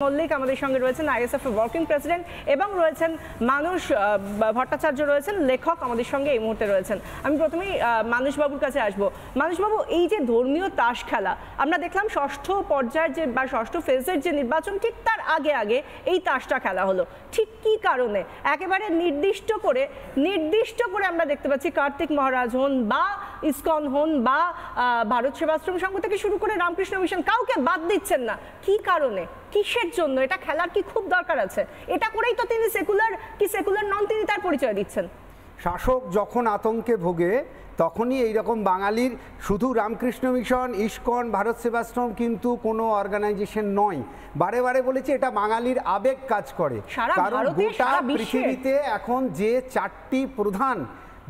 মল্লিক আমাদের সঙ্গে রয়েছেন আইএসএফ এর ওয়ার্কিং প্রেসিডেন্ট এবং রয়েছেন মানুষ ভট্টাচার্য রয়েছেন লেখক আমাদের সঙ্গে এই মুহূর্তে রয়েছেন। আমি প্রথমেই মানুষ বাবুর কাছে আসব। মানুষ বাবু, এই যে ধর্মীয় তাস খেলা আমরা দেখলাম ষষ্ঠ পর্যায়ের যে বা ষষ্ঠ ফেজের যে নির্বাচন ঠিক তার আগে আগে এই তাসটা খেলা হলো, ঠিক কি কারণে? একেবারে নির্দিষ্ট করে আমরা দেখতে পাচ্ছি কার্তিক মহারাজ হন বা ইসকন হন বা ভারত সেবাশ্রম সংঘ থেকে শুরু করে রামকৃষ্ণ মিশন কাউকে বাদ দিচ্ছেন না। কি কারণে, কিসের জন্য? এটা খেলার কি খুব দরকার আছে? এটা করেই তো তিনি সেকুলার নন, তিনি তার পরিচয় দিচ্ছেন। শাসক যখন আতঙ্কে ভোগে তখনই এইরকম বাঙালির শুধু রামকৃষ্ণ মিশন, ইসকন, ভারত সেবাশ্রম কিন্তু কোনো অর্গানাইজেশন নয়। বারে বারে বলেছি এটা বাঙালির আবেগ কাজ করে। কারণ গোটা পৃথিবীতে এখন যে চারটি প্রধান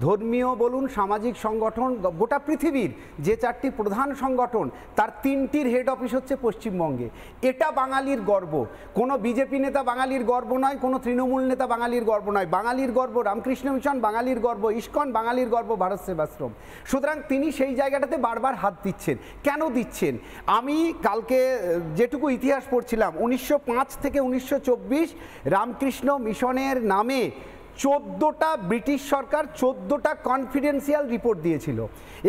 ধর্মীয় বলুন সামাজিক সংগঠন, গোটা পৃথিবীর যে চারটি প্রধান সংগঠন তার তিনটির হেড অফিস হচ্ছে পশ্চিমবঙ্গে। এটা বাঙালির গর্ব। কোনো বিজেপি নেতা বাঙালির গর্ব নয়, কোনো তৃণমূল নেতা বাঙালির গর্ব নয়। বাঙালির গর্ব রামকৃষ্ণ মিশন, বাঙালির গর্ব ইসকন, বাঙালির গর্ব ভারত সেবাশ্রম। সুতরাং তিনি সেই জায়গাটাতে বারবার হাত দিচ্ছেন। কেন দিচ্ছেন? আমি কালকে যেটুকু ইতিহাস পড়ছিলাম, 1905 থেকে 1924 রামকৃষ্ণ মিশনের নামে 14টা ব্রিটিশ সরকার 14টা কনফিডেন্সিয়াল রিপোর্ট দিয়েছিল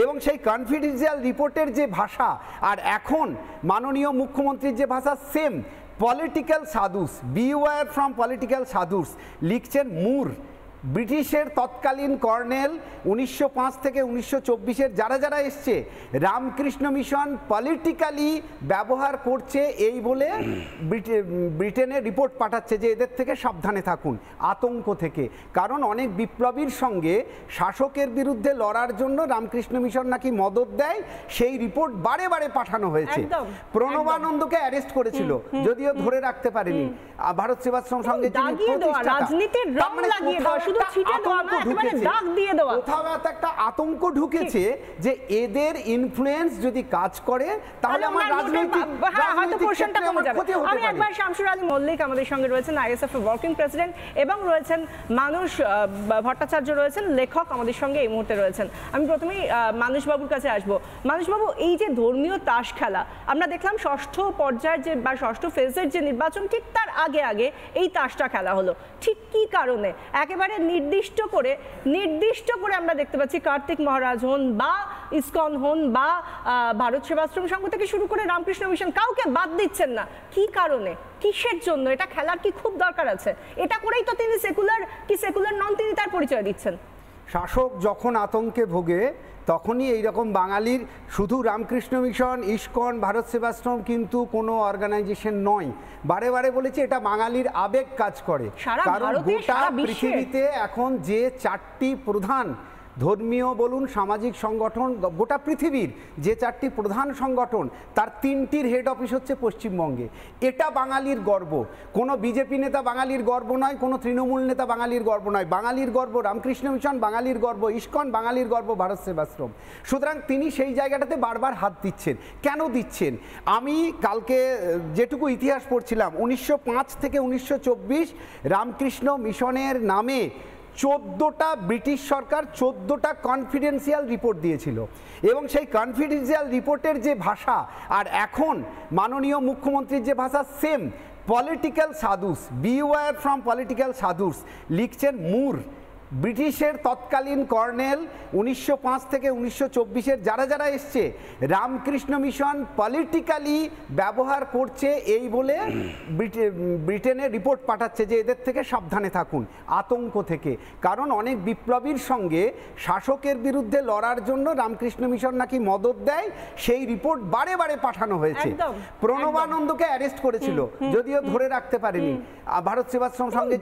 এবং সেই কনফিডেন্সিয়াল রিপোর্টের যে ভাষা আর এখন মাননীয় মুখ্যমন্ত্রীর যে ভাষা same. Political sadhus, beware from political sadhus লিখছেন মুর, ব্রিটিশের তৎকালীন কর্নেল। 1905 থেকে 1924 যারা এসছে রামকৃষ্ণ মিশন পলিটিক্যালি ব্যবহার করছে এই বলে ব্রিটেনে রিপোর্ট পাঠাচ্ছে যে এদের থেকে সাবধানে থাকুন, আতঙ্ক থেকে। কারণ অনেক বিপ্লবীর সঙ্গে শাসকের বিরুদ্ধে লড়ার জন্য রামকৃষ্ণ মিশন নাকি মদত দেয়, সেই রিপোর্ট বারে বারে পাঠানো হয়েছে। প্রণবানন্দকে অ্যারেস্ট করেছিল, যদিও ধরে রাখতে পারেনি ভারত সেবাশ্রম সঙ্গে। একটা আতঙ্ক ঢুকেছে যে এদের ইনফ্লুয়েন্স যদি কাজ করে তাহলে আমার রাজনৈতিক ক্ষতি হতে পারে। একবার শামসুর আলী মল্লিক আমাদের সঙ্গে রয়েছেন আইএসএফ এর ওয়ার্কিং প্রেসিডেন্ট এবং রয়েছেন মানুষ ভট্টাচার্য রয়েছেন লেখক আমাদের সঙ্গে এই মুহূর্তে রয়েছেন। আমি প্রথমেই মানুষ বাবুর কাছে আসব। মানুষ বাবু, এই যে ধর্মীয় তাস খেলা আমরা দেখলাম ষষ্ঠ পর্যায়ের যে বা ষষ্ঠ ফেজের যে নির্বাচন ঠিক তার আগে আগে এই তাসটা খেলা হলো, ঠিক কি কারণে? একেবারে নির্দিষ্ট করে আমরা দেখতে পাচ্ছি কার্তিক মহারাজ হন বা ইসকন হন বা ভারত সেবাশ্রম সংঘ থেকে শুরু করে রামকৃষ্ণ মিশন কাউকে বাদ দিচ্ছেন না। কি কারণে, কিসের জন্য? এটা খেলার কি খুব দরকার আছে? এটা করেই তো তিনি সেকুলার নন, তিনি তার পরিচয় দিচ্ছেন। শাসক যখন আতঙ্কে ভোগে তখনই এইরকম বাঙালির শুধু রামকৃষ্ণ মিশন, ইসকন, ভারত সেবাশ্রম কিন্তু কোনো অর্গানাইজেশন নয়। বারে বারে বলেছি এটা বাঙালির আবেগ কাজ করে। কারণ গোটা পৃথিবীতে এখন যে চারটি প্রধান ধর্মীয় বলুন সামাজিক সংগঠন, গোটা পৃথিবীর যে চারটি প্রধান সংগঠন তার তিনটির হেড অফিস হচ্ছে পশ্চিমবঙ্গে। এটা বাঙালির গর্ব। কোনো বিজেপি নেতা বাঙালির গর্ব নয়, কোনো তৃণমূল নেতা বাঙালির গর্ব নয়। বাঙালির গর্ব রামকৃষ্ণ মিশন, বাঙালির গর্ব ইসকন, বাঙালির গর্ব ভারত সেবাশ্রম। সুতরাং তিনি সেই জায়গাটাতে বারবার হাত দিচ্ছেন। কেন দিচ্ছেন? আমি কালকে যেটুকু ইতিহাস পড়ছিলাম, 1905 থেকে 1924 রামকৃষ্ণ মিশনের নামে 14টা ব্রিটিশ সরকার 14টা কনফিডেন্সিয়াল রিপোর্ট দিয়েছিল এবং সেই কনফিডেন্সিয়াল রিপোর্টের যে ভাষা আর এখন মাননীয় মুখ্যমন্ত্রীর যে ভাষা same. Political sadhus, beware from political sadhus লিখছেন মুর, ব্রিটিশের তৎকালীন কর্নেল। 1905 থেকে 1924 যারা এসছে রামকৃষ্ণ মিশন পলিটিক্যালি ব্যবহার করছে এই বলে ব্রিটেনে রিপোর্ট পাঠাচ্ছে যে এদের থেকে সাবধানে থাকুন, আতঙ্ক থেকে। কারণ অনেক বিপ্লবীর সঙ্গে শাসকের বিরুদ্ধে লড়ার জন্য রামকৃষ্ণ মিশন নাকি মদত দেয়, সেই রিপোর্ট বারে বারে পাঠানো হয়েছে। প্রণবানন্দকে অ্যারেস্ট করেছিল, যদিও ধরে রাখতে পারেনি ভারত সেবাশ্রম সঙ্গে।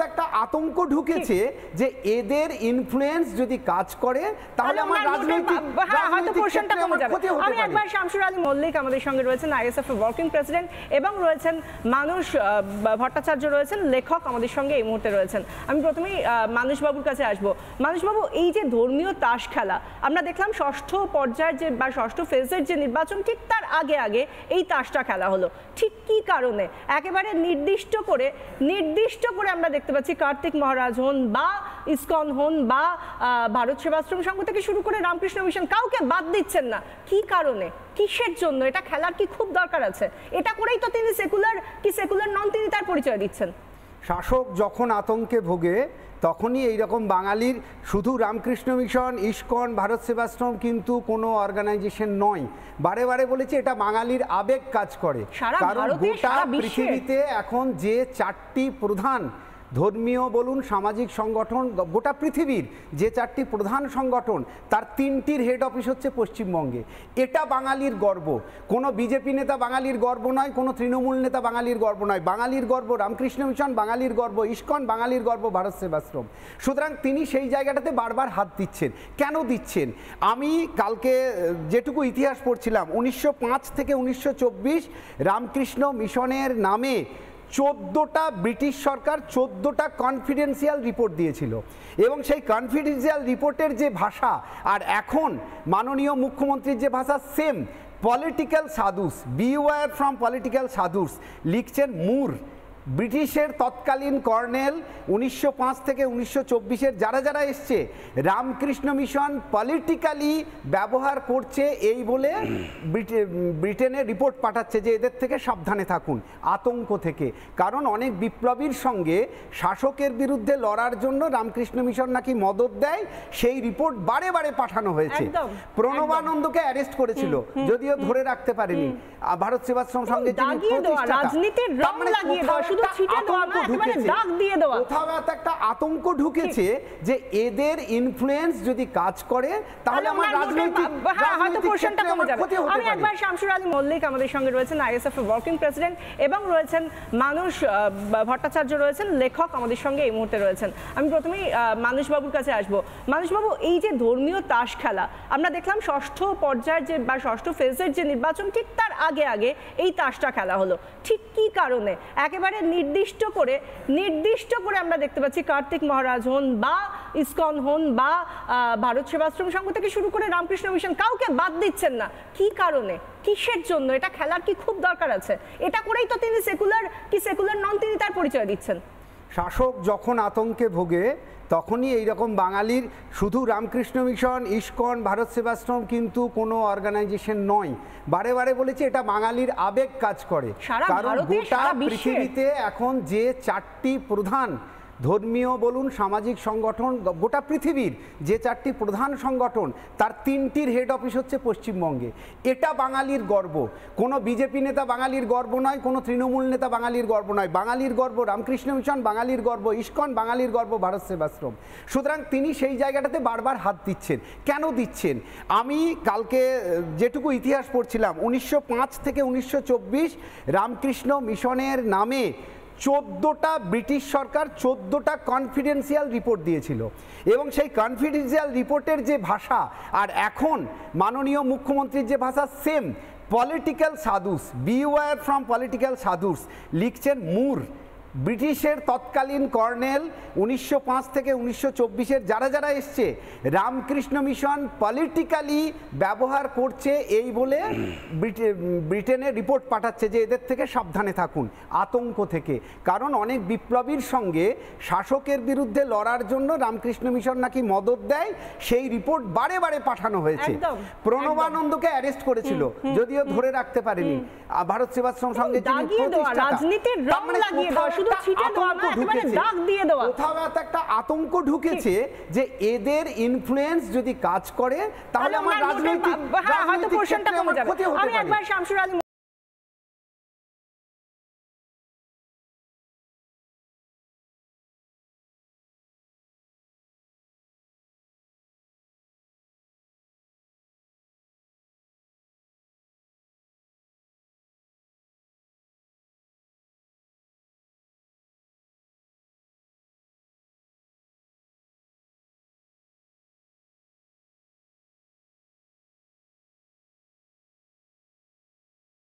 একটা আতঙ্ক ঢুকেছে যে এদের ইনফ্লুয়েন্স যদি কাজ করে তাহলে আমার রাজনৈতিক ক্ষতি হতে পারে। আমি একবার শামসুর আলী মল্লিক আমাদের সঙ্গে রয়েছেন আইএসএফ এর ওয়ার্কিং প্রেসিডেন্ট এবং রয়েছেন মানুষ ভট্টাচার্য রয়েছেন লেখক আমাদের সঙ্গে এই মুহূর্তে রয়েছেন। আমি প্রথমেই মানুষ বাবুর কাছে আসব। মানুষ বাবু, এই যে ধর্মীয় তাস খেলা আমরা দেখলাম ষষ্ঠ পর্যায়ের যে বা ষষ্ঠ ফেজের যে নির্বাচন ঠিক তার আগে আগে এই তাসটা খেলা হলো, ঠিক কি কারণে? একেবারে নির্দিষ্ট করে আমরা দেখতে পাচ্ছি কার্তিক মহারাজ হন বা ইসকন হন বা ভারত সেবাশ্রম সংঘ থেকে শুরু করে রামকৃষ্ণ মিশন কাউকে বাদ দিচ্ছেন না। কি কারণে, কিসের জন্য? এটা খেলার কি খুব দরকার আছে? এটা করেই তো তিনি সেকুলার নন তিনি তার পরিচয় দিচ্ছেন। শাসক যখন আতঙ্কে ভোগে তখনই এইরকম বাঙালির শুধু রামকৃষ্ণ মিশন, ইসকন, ভারত সেবাশ্রম কিন্তু কোনো অর্গানাইজেশন নয়। বারে বারে বলেছি এটা বাঙালির আবেগ কাজ করে। কারণ গোটা পৃথিবীতে এখন যে চারটি প্রধান ধর্মীয় বলুন সামাজিক সংগঠন, গোটা পৃথিবীর যে চারটি প্রধান সংগঠন তার তিনটির হেড অফিস হচ্ছে পশ্চিমবঙ্গে। এটা বাঙালির গর্ব। কোনো বিজেপি নেতা বাঙালির গর্ব নয়, কোনো তৃণমূল নেতা বাঙালির গর্ব নয়। বাঙালির গর্ব রামকৃষ্ণ মিশন, বাঙালির গর্ব ইসকন, বাঙালির গর্ব ভারত সেবাশ্রম। সুতরাং তিনি সেই জায়গাটাতে বারবার হাত দিচ্ছেন। কেন দিচ্ছেন? আমি কালকে যেটুকু ইতিহাস পড়ছিলাম 1905 থেকে 1924 রামকৃষ্ণ মিশনের নামে 14টা ব্রিটিশ সরকার 14টা কনফিডেন্সিয়াল রিপোর্ট দিয়েছিল এবং সেই কনফিডেন্সিয়াল রিপোর্টের যে ভাষা আর এখন মাননীয় মুখ্যমন্ত্রীর যে ভাষা same. Political sadhus, beware from political sadhus লিখছেন মুর, ব্রিটিশের তৎকালীন কর্নেল 1905 থেকে 1924 যারা এসছে রামকৃষ্ণ মিশন পলিটিক্যালি ব্যবহার করছে এই বলে ব্রিটেনে রিপোর্ট পাঠাচ্ছে যে এদের থেকে সাবধানে থাকুন, আতঙ্ক থেকে। কারণ অনেক বিপ্লবীর সঙ্গে শাসকের বিরুদ্ধে লড়ার জন্য রামকৃষ্ণ মিশন নাকি মদত দেয়, সেই রিপোর্ট বারে বারে পাঠানো হয়েছে। প্রণবানন্দকে অ্যারেস্ট করেছিল, যদিও ধরে রাখতে পারেনি ভারত সেবাশ্রম সঙ্গে কোথাও একটা আতঙ্ক ঢুকেছে যে এদের ইনফ্লুয়েন্স যদি কাজ করে তাহলে আমার রাজনৈতিক ক্ষতি হতে পারে। আমি একবার শামসুর আলী মল্লিক আমাদের সঙ্গে রয়েছেন, আইএসএফ এর ওয়ার্কিং প্রেসিডেন্ট, এবং রয়েছেন মানুষ ভট্টাচার্য রয়েছেন লেখক আমাদের সঙ্গে এই মুহূর্তে রয়েছেন। আমি প্রথমেই মানুষবাবুর কাছে আসবো। মানুষবাবু, এই যে ধর্মীয় তাস খেলা আমরা দেখলাম ষষ্ঠ পর্যায়ের যে বা ষষ্ঠ ফেজের যে নির্বাচন ঠিক তার আগে এই তাসটা খেলা হলো, ঠিক কি কারণে? একেবারে নির্দিষ্ট করে আমরা দেখতে পাচ্ছি কার্তিক মহারাজ হন বা ইসকন হন বা ভারত সেবাশ্রম সংঘ থেকে শুরু করে রামকৃষ্ণ মিশন কাউকে বাদ দিচ্ছেন না। কি কারণে, কিসের জন্য? এটা খেলার কি খুব দরকার আছে? এটা করেই তো তিনি সেকুলার নন তিনি তার পরিচয় দিচ্ছেন। শাসক যখন আতঙ্কে ভোগে তখনই এইরকম বাঙালির শুধু রামকৃষ্ণ মিশন, ইসকন, ভারত সেবাশ্রম কিন্তু কোনো অর্গানাইজেশন নয়। বারে বারে বলেছি এটা বাঙালির আবেগ কাজ করে। কারণ গোটা পৃথিবীতে এখন যে চারটি প্রধান ধর্মীয় বলুন সামাজিক সংগঠন, গোটা পৃথিবীর যে চারটি প্রধান সংগঠন তার তিনটির হেড অফিস হচ্ছে পশ্চিমবঙ্গে। এটা বাঙালির গর্ব। কোনো বিজেপি নেতা বাঙালির গর্ব নয়, কোনো তৃণমূল নেতা বাঙালির গর্ব নয়। বাঙালির গর্ব রামকৃষ্ণ মিশন, বাঙালির গর্ব ইসকন, বাঙালির গর্ব ভারত সেবাশ্রম। সুতরাং তিনি সেই জায়গাটাতে বারবার হাত দিচ্ছেন। কেন দিচ্ছেন? আমি কালকে যেটুকু ইতিহাস পড়ছিলাম 1905 থেকে 1924 রামকৃষ্ণ মিশনের নামে 14টা ব্রিটিশ সরকার 14টা কনফিডেন্সিয়াল রিপোর্ট দিয়েছিল এবং সেই কনফিডেন্সিয়াল রিপোর্টের যে ভাষা আর এখন মাননীয় মুখ্যমন্ত্রীর যে ভাষা same. Political sadhus, beware from political sadhus লিখছেন মুর, ব্রিটিশের তৎকালীন কর্নেল 1905 থেকে 1924 যারা এসছে রামকৃষ্ণ মিশন পলিটিক্যালি ব্যবহার করছে এই বলে ব্রিটেনে রিপোর্ট পাঠাচ্ছে যে এদের থেকে সাবধানে থাকুন, আতঙ্ক থেকে। কারণ অনেক বিপ্লবীর সঙ্গে শাসকের বিরুদ্ধে লড়ার জন্য রামকৃষ্ণ মিশন নাকি মদত দেয়, সেই রিপোর্ট বারে বারে পাঠানো হয়েছে। প্রণবানন্দকে অ্যারেস্ট করেছিল, যদিও ধরে রাখতে পারেনি ভারত সেবাশ্রম সঙ্গে কোথাও একটা আতঙ্ক ঢুকেছে যে এদের ইনফ্লুয়েন্স যদি কাজ করে তাহলে আমার রাজনৈতিক ক্ষতি হতে পারে।